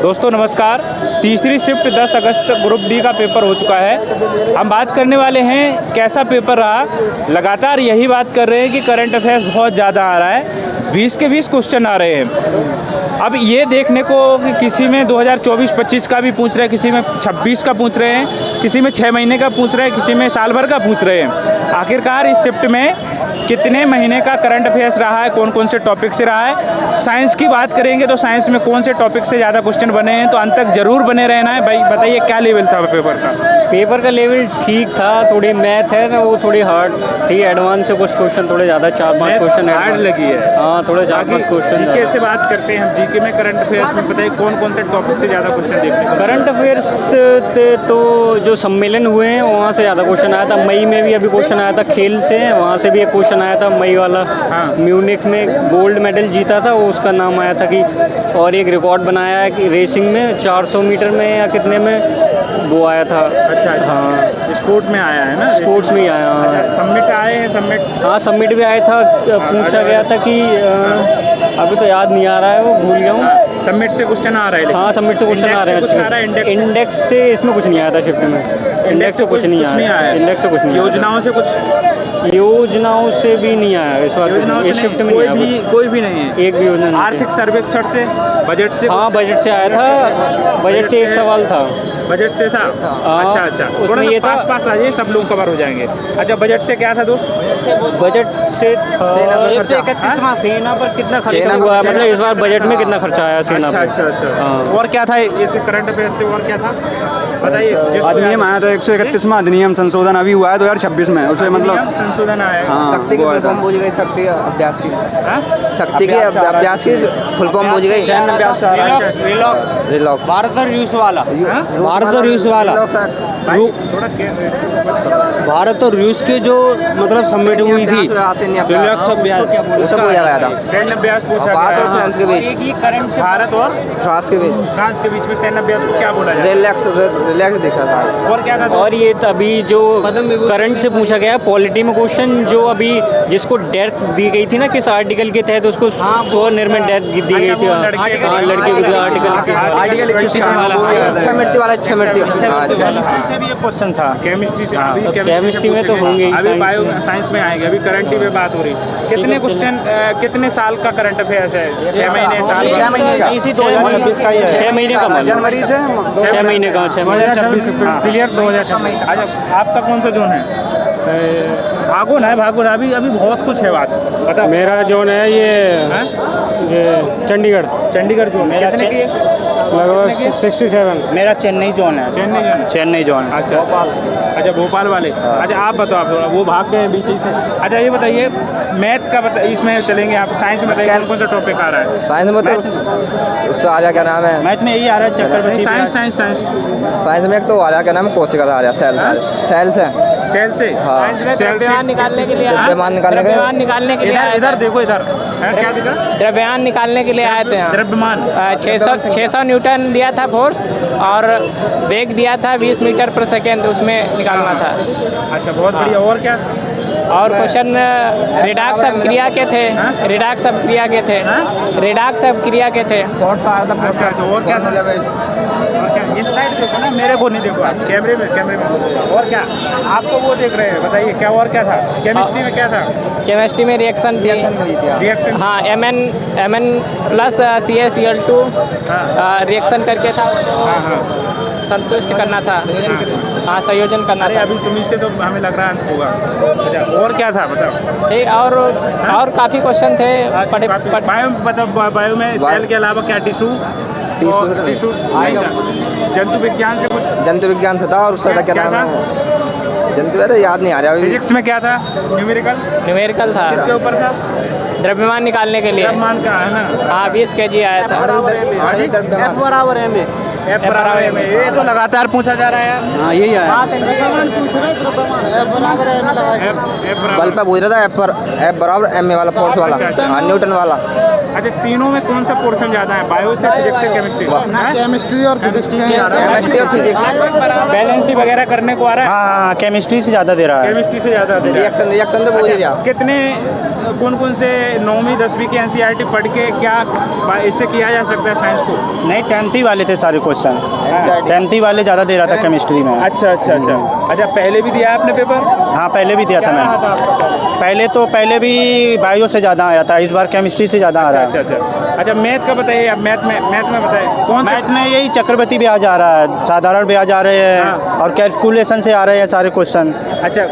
दोस्तों नमस्कार। तीसरी शिफ्ट 10 अगस्त ग्रुप डी का पेपर हो चुका है। हम बात करने वाले हैं कैसा पेपर रहा। लगातार यही बात कर रहे हैं कि करंट अफेयर्स बहुत ज़्यादा आ रहा है, 20 के 20 क्वेश्चन आ रहे हैं। अब ये देखने को कि किसी में 2024-25 का भी पूछ रहे हैं, किसी में 26 का पूछ रहे हैं, किसी में 6 महीने का पूछ रहे हैं, किसी में साल भर का पूछ रहे हैं। आखिरकार इस शिफ्ट में कितने महीने का करंट अफेयर्स रहा है, कौन कौन से टॉपिक से रहा है। साइंस की बात करेंगे तो साइंस में कौन से टॉपिक से ज़्यादा क्वेश्चन बने हैं, तो अंत तक जरूर बने रहना है। भाई बताइए क्या लेवल था पेपर का? पेपर का लेवल ठीक था, थोड़ी मैथ है ना वो थोड़ी हार्ड थी, एडवांस से कुछ क्वेश्चन थोड़े ज़्यादा 4-5 क्वेश्चन हार्ड लगी है। हाँ थोड़े 4-5 क्वेश्चन। जीके से बात करते हैं हम, जीके में करंट अफेयर्स में बताइए कौन कौन से टॉपिक से ज़्यादा क्वेश्चन देखने को? करंट अफेयर्स तो जो सम्मेलन हुए हैं वहाँ से ज़्यादा क्वेश्चन आया था। मई में भी अभी क्वेश्चन आया था खेल से, वहाँ से भी एक क्वेश्चन आया था मई वाला। हाँ। म्यूनिख में गोल्ड मेडल जीता था, वो उसका नाम आया था कि और एक रिकॉर्ड बनाया है कि रेसिंग में 400 मीटर में या कितने में वो आया था। अच्छा हाँ, स्पोर्ट में आया है ना? स्पोर्ट्स में ही आया। हाँ सबमिट आए हैं, सबमिट। हाँ सबमिट भी आया था। पूछा गया था कि अभी तो याद नहीं आ रहा है, वो भूल गया हूँ। सबमिट से क्वेश्चन आ रहा है? हाँ सबमिट से क्वेश्चन आ रहे हैं। इंडेक्स से इसमें कुछ नहीं आया था शिफ्ट में। इंडेक्स से कुछ नहीं आया। इंडेक्स से कुछ नहीं। योजनाओं से कुछ? योजनाओं से भी नहीं आया इस बार। इस शिफ्ट में नहीं आया, कोई भी नहीं है। एक भी योजना नहीं। आर्थिक सर्वेक्षण से, बजट से? हाँ बजट से आया था। बजट से एक सवाल था। बजट से था? अच्छा उसमें ये था पास आ जाइए, सब लोग कवर हो जाएंगे। अच्छा बजट से क्या था दोस्त? बजट से था सेना पर कितना खर्चा हुआ, मतलब इस बार बजट में कितना खर्चा आया सेना पर। अच्छा। और क्या था इस करंट अफेयर्स से, और क्या था बताइए? अधिनियम आया था 131वां अधिनियम संशोधन अभी हुआ है 2026 में, उसे मतलब संशोधन आया है। हाँ, शक्ति की फुल फॉर्म पूछ गई, शक्ति अभ्यास की। शक्ति के अभ्यास की फुल फॉर्म पूछ गई। रिलॉक्स भारत और रूस वाला, भारत और रूस वाला, भारत और रूस की जो मतलब समिट हुई थी रिलॉक्स अभ्यास, उसका पूछा गया था। सैन्य अभ्यास पूछा भारत और गया। फ्रांस के बीच, करंट से भारत और फ्रांस के बीच में सैन्य अभ्यास को क्या बोला जाए? रिलैक्स देखा था। और क्या था? और ये अभी जो करंट से पूछा गया पॉलिटी में क्वेश्चन, जो अभी जिसको डेथ दी गई थी ना किस आर्टिकल के तहत, उसको स्वनिर्मित डेथ दी गई थी। हाँ लड़के को आर्टिकल 21 अच्छा मृत्यु वाला, अच्छा मृत्यु। से भी एक क्वेश्चन था केमिस्ट्री से। केमिस्ट्री में तो होंगे ही, अभी बायो साइंस में आएंगे। अभी करंट में बात हो रही। कितने क्वेश्चन, कितने साल का करंट अफेयर्स है? 6 महीने, साल? 6 महीने का। इसी 2026 का ही है। 6 महीने का जनवरी से 6 महीने का 6 महीने। 2026 क्लियर 2026। अच्छा आपका कौन सा जोन है? भागो ना, भागो ना, अभी बहुत कुछ है बात बता। मेरा जोन है ये चंडीगढ़ जोन है। कितने की? लगभग 67। मेरा चेन्नई जोन है। चेन्नई जोन। अच्छा भोपाल वाले। अच्छा आप बताओ, आप थोड़ा वो भाग गए बीच ही से। अच्छा ये बताइए मैथ का इसमें चलेंगे आप। साइंस में बताइए कौन सा टॉपिक आ रहा है? साइंस में तो उससे आ रहा, क्या नाम है? मैथ में यही आ रहा है चक्कर। साइंस में एक तो आ रहा, क्या नाम है? कोशिका आ रहा, सेल से। सेल से? हाँ। द्रव्यमान निकालने के लिए द्रव्यमान निकालने के लिए इधर देखो, इधर क्या दिखा? द्रव्यमान निकालने के लिए आए थे। द्रव्यमान 600 न्यूटन दिया था फोर्स, और वेग दिया था 20 मीटर पर सेकेंड, उसमें निकालना था। अच्छा बहुत बढ़िया। और क्या? और क्वेश्चन रिडक्स अब क्रिया के थे। रिडक्स अब क्रिया के थे। रिडक्स अब क्रिया के थे। फोर्स आ रहा था। अच्छा और क्या था? इस साइड देखो ना, मेरे को नहीं देखो आप, कैमरे में। और क्या आपको वो देख रहे हैं? बताइए क्या और क्या था? केमिस्ट्री में क्या था? केमिस्ट्री में रिएक्शन थी। रिएक्शन? हाँ Mn प्लस CaCl2 रिएक्शन करके था। हाँ संतुष्ट करना था। हाँ संयोजन करना था। अभी तुम्ही से तो हमें लग रहा है होगा। अच्छा और क्या था बताओ? ठीक, और काफ़ी क्वेश्चन थे। बायो में सेल के अलावा क्या टिश्यू नहीं था? जंतु विज्ञान से कुछ? जंतु विज्ञान से था, और उसका क्या नाम है? जंतु वैसे याद नहीं आ रहा। फिजिक्स में क्या था? न्यूमेरिकल था। किसके ऊपर था? द्रव्यमान निकालने के लिए। द्रव्यमान का है ना? हाँ 20 kg आया था। द्रव्यमान F बराबर M है, ये तो लगातार पूछा जा रहा है यार। हाँ यही है। बल पे पूछ रहा था F बराबर M वाला फोर्स वाला, अच्छा, अच्छा। हाँ न्यूटन वाला। अच्छा, तीनों में कौन सा पोर्शन ज़्यादा है, बायो से, फिजिक्स से, केमिस्ट्री? केमिस्ट्री और फिजिक्स में केमिस्ट्री और फिजिक्स, बैलेंस वगैरह करने को आ रहा है? हाँ केमिस्ट्री से ज़्यादा दे रहा है। केमिस्ट्री से ज़्यादा दे रहा है। रिएक्शन तो पूछ रहा। कितने कौन से 9वीं 10वीं की एनसीईआरटी पढ़ के क्या इससे किया जा सकता है साइंस को? नहीं 10th वाले थे सारे क्वेश्चन, 10th वाले ज़्यादा दे रहा था केमिस्ट्री में। अच्छा अच्छा अच्छा अच्छा, पहले भी दिया आपने पेपर? हाँ पहले भी दिया था क्या रहा था मैंने। आपका? पहले भी बायो से ज़्यादा आया था, इस बार केमिस्ट्री से ज़्यादा आ रहा अच्छा है। अच्छा अच्छा, मैथ का बताइए आप। मैथ में बताइए कौन सा? मैथ में यही चक्रवृद्धि ब्याज आ रहा है, साधारण ब्याज आ रहे हैं हाँ। और कैलकुलेशन से आ रहे हैं सारे क्वेश्चन। अच्छा,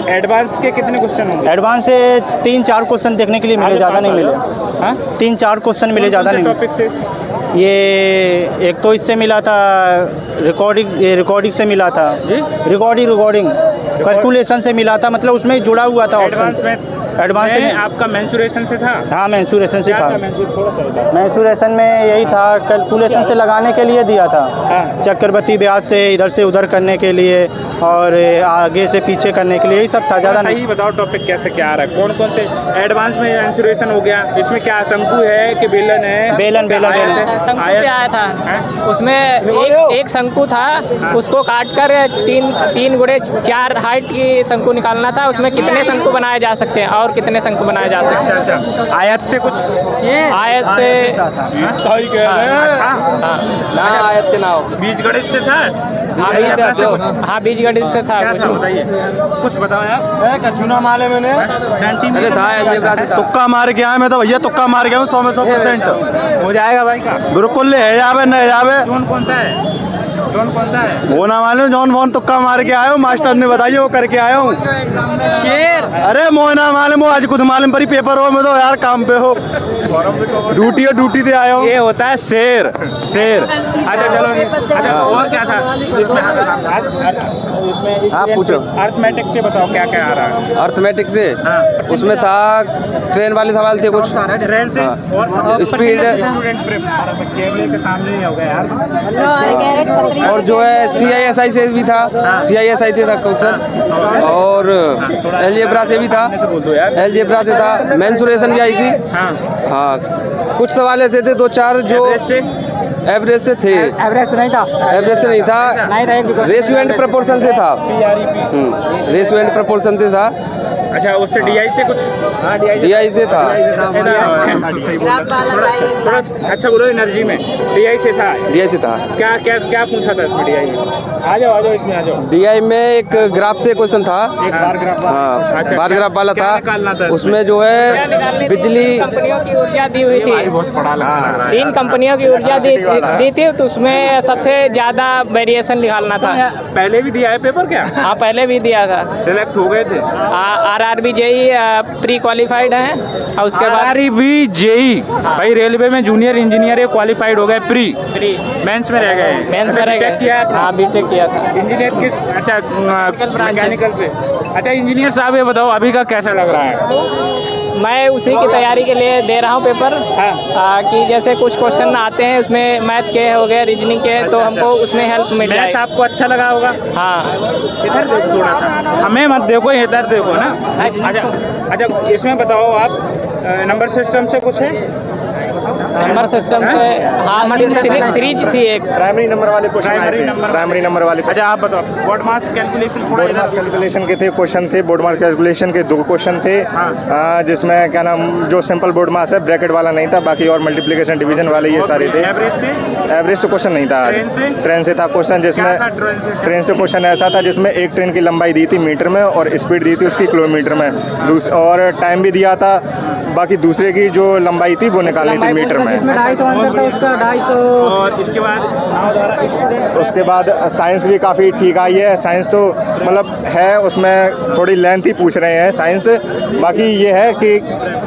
एडवांस के कितने क्वेश्चन होंगे? एडवांस से 3-4 क्वेश्चन देखने के लिए मिले, ज़्यादा नहीं मिले। हाँ, 3-4 क्वेश्चन मिले, ज़्यादा नहीं मिले। टॉपिक से? ये एक तो इससे मिला था रिकॉर्डिंग से मिला था जी? रिकॉर्डिंग कैलकुलेशन से मिला था, मतलब उसमें जुड़ा हुआ था एडवांस ऑप्शन। में एडवांस में आपका मेंसुरेशन से था? हाँ मेंसुरेशन से क्या था। था मेंसुरेशन? थोड़ा सा बताओ। मेंसुरेशन में यही था, कैलकुलेशन से लगाने के लिए दिया था, हाँ। चक्रवृद्धि ब्याज से इधर से उधर करने के लिए और आगे से पीछे करने के लिए, यही सब था, ज़्यादा नहीं। सही बताओ टॉपिक कैसे क्या आ रहा है, कौन कौन से? एडवांस में मेंसुरेशन हो गया, इसमें क्या शंकु है कि बेलन है? बेलन आयत है? शंकु आयत? पे आया था, हैं? उसमें एक शंकु था, उसको काट कर 3x4 हाइट की शंकु निकालना था। उसमें कितने शंकु बनाए जा सकते हैं और कितने शंकु बनाए जा सकते हैं। अच्छा अच्छा, आयत से कुछ? आयत से ना आयत के ना हो। बीज गणित से था? हाँ, या ऐसा से कुछ? हाँ बीज गणित से था क्या कुछ। था बताइए, कुछ बताओ यार। चुना माले मैंने अरे था अलजेब्रा से था। तुक्का मार के आया, मैं तो भैया तुक्का मार गया हूँ 100 में 100%। हो जाएगा भाई का? बिल्कुल ले जावे नहीं जावे, जोन कौन सा है? जोन कौन सा है? वो ना मालूम, जौन फोन तुक्का मार के आया हूँ, मास्टर ने बताइए वो करके आया हूँ। अरे मोना मालूम, वो आज खुद मालूम पर ही पेपर हो, मैं तो यार काम पे हो, ड्यूटी दे आया हूँ। ये होता है शेर। अच्छा चलो, अच्छा और क्या था इसमें? आप पूछो। अर्थमेटिक से बताओ क्या क्या आ रहा है? अर्थमेटिक से हाँ। उसमें था ट्रेन वाले सवाल थे कुछ। ट्रेन से और स्पीड कैमरे के सामने ही हो गया यार। और जो है CISI से भी था, CISI से था क्वेश्चन, और अलजेब्रा से भी था, से बोल दो यार। अलजेब्रा से था, मेंसुरेशन भी आई थी। हाँ, हाँ कुछ सवाल ऐसे थे 2-4 जो एवरेज से? एवरेज से थे। एवरेज नहीं था, एवरेज से नहीं था, रेशियो एंड प्रपोर्शन से था। रेशियो एंड प्रपोर्शन से था। अच्छा, उससे DI से कुछ? DI से था। सही बोला। थोड़ा अच्छा बोलो। एनर्जी में DI से था? DI से था। क्या क्या क्या पूछा था इसमें DI में? आ जाओ इसमें आ जाओ। DI में एक ग्राफ से क्वेश्चन था। हाँ अच्छा, बार ग्राफ वाला क्या निकालना था था। उसमें जो है बिजली, कंपनियों की ऊर्जा दी हुई थी, बहुत पढ़ा लग रहा है। 3 कंपनियों की ऊर्जा दी थी, तो उसमें सबसे ज़्यादा वेरिएशन निकालना था। पहले भी दिया है पेपर क्या? हाँ पहले भी दिया था। सिलेक्ट हो गए थे? RRB JEE प्री क्वालिफाइड है, और उसके बाद RRB JEE भाई रेलवे में जूनियर इंजीनियर ये क्वालिफाइड हो गए, प्री प्री मेंस में रह गए। मेंस में रह बीटेक किया है गए। आपने? हाँ बीटेक किया था। इंजीनियर किस? अच्छा ब्रांच से। मैकेनिकल से। अच्छा इंजीनियर साहब ये बताओ अभी का कैसा लग रहा है? मैं उसी की तैयारी के लिए दे रहा हूँ पेपर। हाँ। कि जैसे कुछ क्वेश्चन आते हैं उसमें मैथ के हो गए, रीजनिंग के, तो हमको उसमें हेल्प मिल मैथ जाए। आपको अच्छा लगा होगा? हाँ इधर देखो थोड़ा सा, हमें मत देखो, इधर देखो ना। अच्छा इसमें बताओ आप नंबर सिस्टम से कुछ है? नंबर सिस्टम से हाँ सीरीज थी एक। प्राइमरी नंबर वाले क्वेश्चन आए प्राइमरी थे। नंबर प्राइमरी नंबर वाले अच्छा आप बताओ, बोर्ड मास कैलकुलेशन थोड़ा बोर्ड मार्क्स इधर। कैलकुलेशन के थे क्वेश्चन थे। बोर्ड मार्क्स कैलकुलेशन के 2 क्वेश्चन थे। जिसमें क्या नाम, जो सिंपल बोर्ड मास है, ब्रैकेट वाला नहीं था, बाकी और मल्टीप्लिकेशन डिवीजन वाले ये सारे थे। एवरेज से? एवरेज तो क्वेश्चन नहीं था आज। ट्रेन से था क्वेश्चन, जिसमें क्या था ट्रेन से? ट्रेन से क्वेश्चन ऐसा था जिसमें एक ट्रेन की लंबाई दी थी मीटर में और स्पीड दी थी उसकी किलोमीटर में, और टाइम भी दिया था। बाकी दूसरे की जो लंबाई थी वो निकालनी थी मीटर में। 250 आंसर था उसका, 250। और इसके बाद उसके बाद साइंस भी काफ़ी ठीक आई है। साइंस तो मतलब है, उसमें थोड़ी लेंथ ही पूछ रहे हैं साइंस। बाकी ये है कि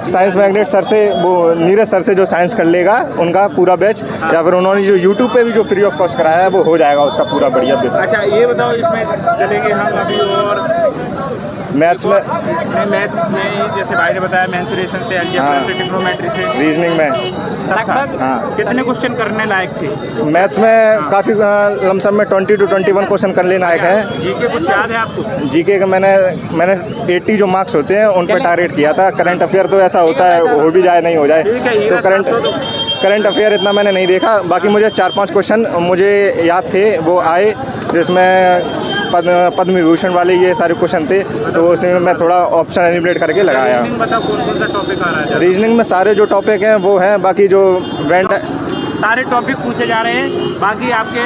साइंस मैग्नेट सर से, वो नीरज सर से जो साइंस कर लेगा उनका पूरा बैच, या फिर उन्होंने जो यूट्यूब पे भी जो फ्री ऑफ कॉस्ट कराया है वो हो जाएगा उसका पूरा बढ़िया बैच। अच्छा ये बताओ, इसमें चलेंगे हम अभी और मैथ्स में, मैथ्स में जैसे भाई ने बताया मेंसुरेशन से, अलजेब्रा हाँ। से, ट्रिग्नोमेट्री से, रीजनिंग में लगभग हाँ। कितने क्वेश्चन करने लायक थे? मैथ्स में काफ़ी लमसम में 20 to 21 क्वेश्चन करने लायक हैं। जीके कुछ याद है आपको? जीके का मैंने 80 जो मार्क्स होते हैं उन पर टारगेट किया था। करंट अफेयर तो ऐसा होता है, हो भी जाए नहीं हो जाए, ठीक है, तो करंट अफेयर इतना मैंने नहीं देखा। बाकी मुझे 4-5 क्वेश्चन मुझे याद थे, वो आए, जिसमें पद्म विभूषण वाले ये सारे क्वेश्चन थे, तो उसमें मैं थोड़ा ऑप्शन एलिमिनेट करके लगाया। रीजनिंग बताओ कौन सा टॉपिक आ रहा है? रीजनिंग में सारे जो टॉपिक हैं वो हैं, बाकी जो वेंट सारे टॉपिक पूछे जा रहे हैं, बाकी आपके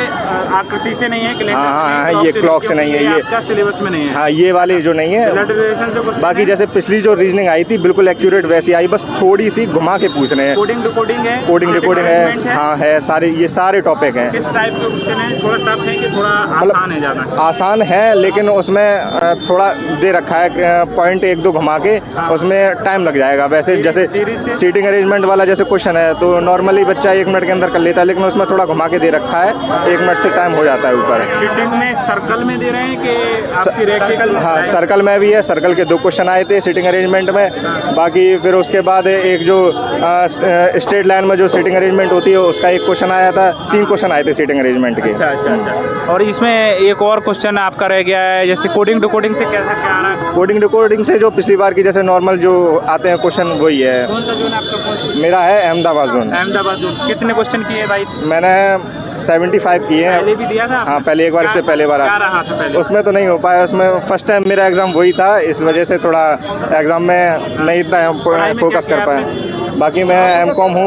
आकृति से नहीं है, कैलेंडर हाँ, ये क्लॉक से नहीं है, ये आपका सिलेबस में नहीं है। हाँ, ये वाले जो नहीं है। ब्लड रिलेशन से कुछ बाकी जैसे पिछली जो रीजनिंग आई थी बिल्कुल एक्यूरेट वैसी आई, बस थोड़ी सी घुमा के पूछ रहे हैं। कोडिंग डिकोडिंग है, कोडिंग डिकोडिंग है, हाँ है, सारे ये सारे टॉपिक हैं। किस टाइप के क्वेश्चन है? थोड़ा टफ है कि थोड़ा आसान है? ज़्यादा आसान है, लेकिन उसमें थोड़ा दे रखा है पॉइंट 1-2 घुमा के, उसमें टाइम लग जाएगा। वैसे जैसे सीटिंग अरेंजमेंट वाला जैसे क्वेश्चन है तो नॉर्मली बच्चा 1 मिनट के अंदर कर लेता है, लेकिन उसमें थोड़ा घुमा के दे रखा है, 1 मिनट से टाइम हो जाता है ऊपर। सीटिंग में सर्कल में दे रहे हैं कि आपकी रेक्टेंगल? हाँ, सर्कल में भी है। सर्कल के 2 क्वेश्चन आए थे सीटिंग अरेंजमेंट में। बाकी फिर उसके बाद एक जो स्ट्रेट लाइन में जो सीटिंग अरेंजमेंट होती है उसका 1 क्वेश्चन आया था। 3 क्वेश्चन आए थे सीटिंग अरेंजमेंट के। अच्छा। और इसमें एक और क्वेश्चन आपका रह गया है, जैसे कोडिंग डिकोडिंग से क्या आ रहा है? कोडिंग डिकोडिंग से जो पिछली बार की जैसे नॉर्मल जो आते हैं क्वेश्चन वही है। कौन सा जोन आपका? मेरा है अहमदाबाद जोन। अहमदाबाद जोन। कितने क्वेश्चन किए भाई? मैंने 75 किए हैं। पहले भी दिया था? हाँ, पहले एक बार, इससे पहले बार क्या रहा था पहले? उसमें तो नहीं हो पाया। उसमें फर्स्ट टाइम मेरा एग्ज़ाम वही था, इस वजह से थोड़ा एग्ज़ाम में नहीं इतना फोकस कर पाया। बाकी मैं M.Com हूँ,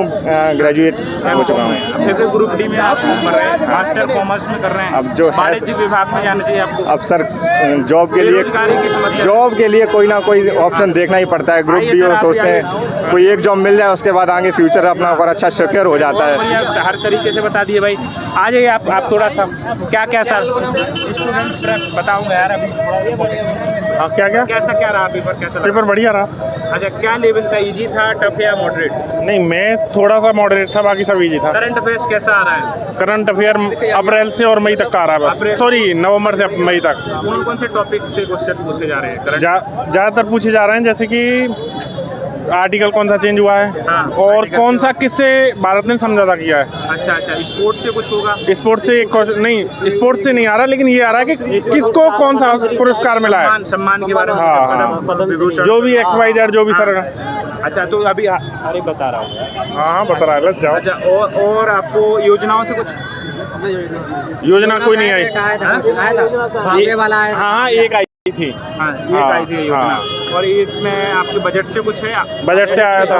ग्रेजुएट हो चुका हूँ। फिर ग्रुप डी में आप कर रहे हैं, मास्टर कॉमर्स में कर रहे हैं। अब जो है वाणिज्य विभाग में जाना चाहिए आपको। अब सर जॉब बेरोजगारी की समस्या। के लिए कोई ना कोई ऑप्शन देखना ही पड़ता है। ग्रुप डी सोचते हैं कोई एक जॉब मिल जाए, उसके बाद आगे फ्यूचर अपना और अच्छा सिक्योर हो जाता है। हर तरीके से बता दिए भाई। आ जाइए आप थोड़ा सा क्या सर स्टूडेंट बताऊंगा यार अभी। हाँ, क्या क्या रहा पेपर? कैसा पेपर बढ़िया रहा। अच्छा, क्या लेवल था? इजी था, टफ या मॉडरेट? नहीं, मैं थोड़ा सा मॉडरेट था, बाकी सब इजी था। करंट अफेयर्स कैसा आ रहा है? करंट अफेयर अप्रैल से और मई तक का आ रहा है बस। सॉरी, नवंबर से मई तक। कौन से टॉपिक से क्वेश्चन पूछे जा रहे हैं? ज़्यादातर पूछे जा रहे हैं, जैसे कि आर्टिकल कौन सा चेंज हुआ है, हाँ, और कौन सा किससे भारत ने समझौता किया है। अच्छा, स्पोर्ट्स से कुछ होगा? स्पोर्ट्स से नहीं, स्पोर्ट्स से नहीं आ रहा, लेकिन ये आ रहा है कि किसको कौन सा पुरस्कार मिला है, सम्मान के बारे में। हाँ, पद्म विभूषण जो भी XYZ जो भी सर। अच्छा, तो अभी अरे बता रहा हूँ। हाँ, बता रहा है, जाओ। अच्छा, और आपको योजनाओं से कुछ? योजना कोई नहीं आई। हाँ, एक आई थी। हाँ, ये आई थी योजना। और इसमें आपके बजट से कुछ है? बजट से आया था।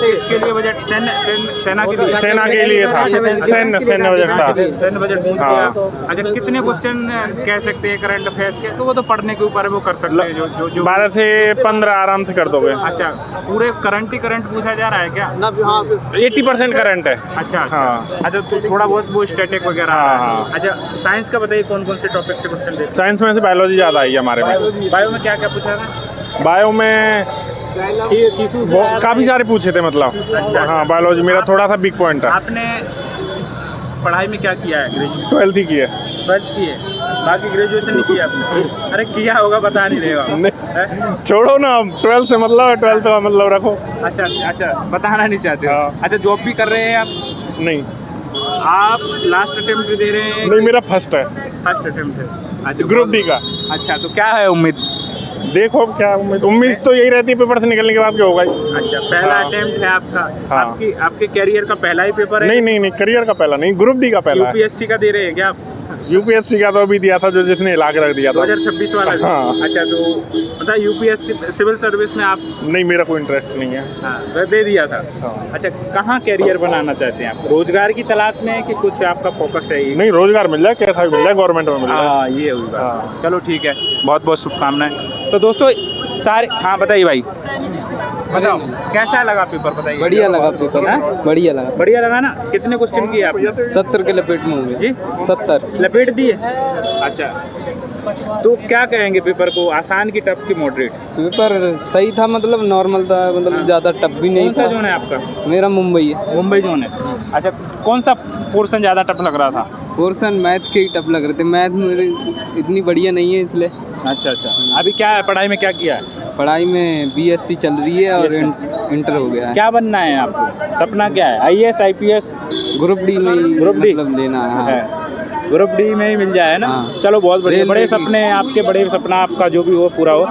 इसके लिए बजट सेना के लिए? सेना के लिए था, सैन्य बजट था। सैन्य बजट पूछ लिया। अच्छा, कितने क्वेश्चन कह सकते हैं करंट अफेयर्स के? तो वो तो पढ़ने के ऊपर है, वो कर सकते हैं जो 12 से 15 आराम से कर दोगे। अच्छा, पूरे करंट पूछा जा रहा है क्या? 80% करंट है। अच्छा। हाँ। अच्छा, तो थोड़ा बहुत वो स्टैटिक वगैरह। हाँ। अच्छा, साइंस का बताइए कौन कौन से टॉपिक से क्वेश्चन देते? साइंस में से बायोलॉजी ज़्यादा आई है हमारे में। बायो में क्या पूछा था? बायो में काफ़ी सारे पूछे थे, मतलब। हाँ, बायोलॉजी मेरा थोड़ा सा वीक पॉइंट है। आपने पढ़ाई में क्या किया है? ग्रेजुएशन? 12th ही की है। 12th की है, बाकी ग्रेजुएशन नहीं किया आपने? अरे किया होगा, बता नहीं रहे हो। छोड़ो ना, 12th से मतलब 12th का मतलब रखो। अच्छा, बताना नहीं चाहते हो? हाँ। अच्छा, जॉब भी कर रहे हैं आप? नहीं, आप लास्ट अटेम्प्ट दे रहे हैं? नहीं, मेरा फर्स्ट है। फर्स्ट अटेम्प्ट है। अच्छा, ग्रुप डी का। अच्छा, तो क्या है उम्मीद? देखो अब क्या उम्मीद तो यही रहती है, पेपर से निकलने के बाद क्या होगा। अच्छा, पहला अटेम्प्ट है आपका? हाँ। आपके कैरियर का पहला ही पेपर है? नहीं, करियर का पहला नहीं, ग्रुप डी का पहला है। UPSC का दे रहे हैं क्या आप? UPSC का तो अभी दिया था, जो जिसने हिला के रख दिया था। 2026 वाला? हाँ। अच्छा, तो मतलब UPSC सिविल सर्विस में आप? नहीं, मेरा कोई इंटरेस्ट नहीं है। हाँ, तो दे दिया था। हाँ। अच्छा, कहाँ कैरियर बनाना चाहते हैं आप? रोजगार की तलाश में है कि कुछ आपका फोकस है? नहीं, रोजगार मिल जाए, कैसा भी मिल जाए, गवर्नमेंट में मिल जाए। हाँ, ये हुई बात। हाँ। चलो ठीक है, बहुत बहुत शुभकामनाएं। तो दोस्तों सारे, हाँ बताइए भाई, बताओ कैसा लगा पेपर? बताइए। बढ़िया लगा पेपर। हाँ? बढ़िया लगा। बढ़िया लगा ना? कितने क्वेश्चन किए आपने? 70 के लपेट में होंगे जी। 70 लपेट दिए? अच्छा, तो क्या कहेंगे पेपर को, आसान की टफ की मॉडरेट? पेपर सही था, मतलब नॉर्मल था, मतलब ज़्यादा टफ भी नहीं कौन सा था। जोन है आपका? मेरा मुंबई है। मुंबई जोन है। अच्छा, कौन सा पोर्शन ज़्यादा टफ लग रहा था? पोर्शन मैथ के ही टफ लग रहे थे। मैथ मेरी इतनी बढ़िया नहीं है, इसलिए अच्छा अच्छा, अभी क्या है पढ़ाई में, क्या किया है? पढ़ाई में बीएससी चल रही है और इंटर हो गया है। क्या बनना है आपको, सपना क्या है? IAS, IPS? ग्रुप डी में ही ग्रुप डी मतलब लेना है। हाँ। है, ग्रुप डी में ही मिल जाए ना। हाँ। चलो बहुत बढ़िया, रेलवे बड़े की- सपने हैं आपके, बड़े सपना आपका जो भी हो पूरा हो।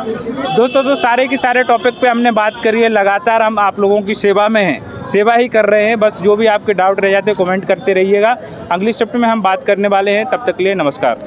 दोस्तों तो सारे के सारे टॉपिक पे हमने बात करी है, लगातार हम आप लोगों की सेवा में हैं, सेवा ही कर रहे हैं। बस जो भी आपके डाउट रह जाते कमेंट करते रहिएगा। अगली शिफ्ट में हम बात करने वाले हैं, तब तक के लिए नमस्कार।